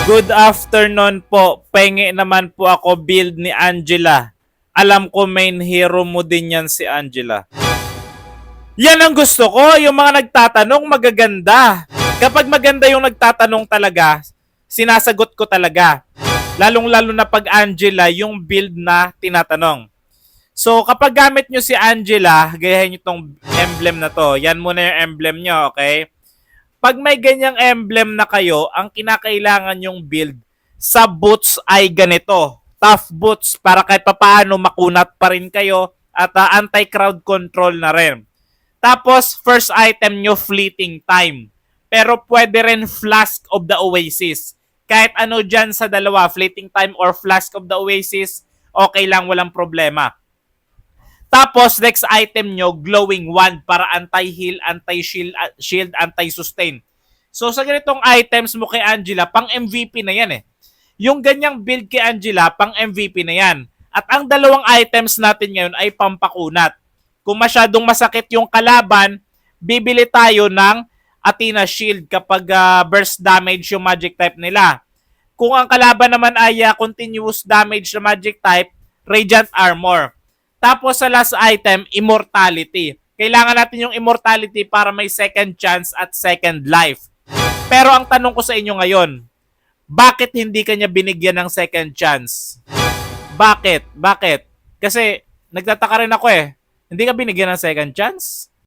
Good afternoon po. Pengi naman po ako build ni Angela. Alam ko main hero mo din yan si Angela. Yan ang gusto ko, yung mga nagtatanong magaganda. Kapag maganda yung nagtatanong talaga, sinasagot ko talaga. Lalong-lalo na pag Angela, yung build na tinatanong. So kapag gamit nyo si Angela, gayahin nyo tong emblem na to. Yan muna yung emblem nyo, okay? Pag may ganyang emblem na kayo, ang kinakailangan yung build sa boots ay ganito. Tough boots para kahit papaano makunat pa rin kayo at anti-crowd control na rin. Tapos, first item nyo, fleeting time. Pero pwede rin Flask of the Oasis. Kahit ano dyan sa dalawa, fleeting time or Flask of the Oasis, okay lang, walang problema. Tapos, next item nyo, glowing wand para anti-heal, anti-shield, shield, anti-sustain. So, sa ganitong items mo kay Angela, pang MVP na yan eh. Yung ganyang build kay Angela, pang MVP na yan. At ang dalawang items natin ngayon ay pampakunat. Kung masyadong masakit yung kalaban, bibili tayo ng Athena Shield kapag burst damage yung magic type nila. Kung ang kalaban naman ay continuous damage na magic type, Radiant Armor. Tapos sa last item, Immortality. Kailangan natin yung Immortality para may second chance at second life. Pero ang tanong ko sa inyo ngayon, bakit hindi kanya binigyan ng second chance? Bakit? Bakit? Kasi nagtataka rin ako eh. Hindi ka binigyan ng second chance?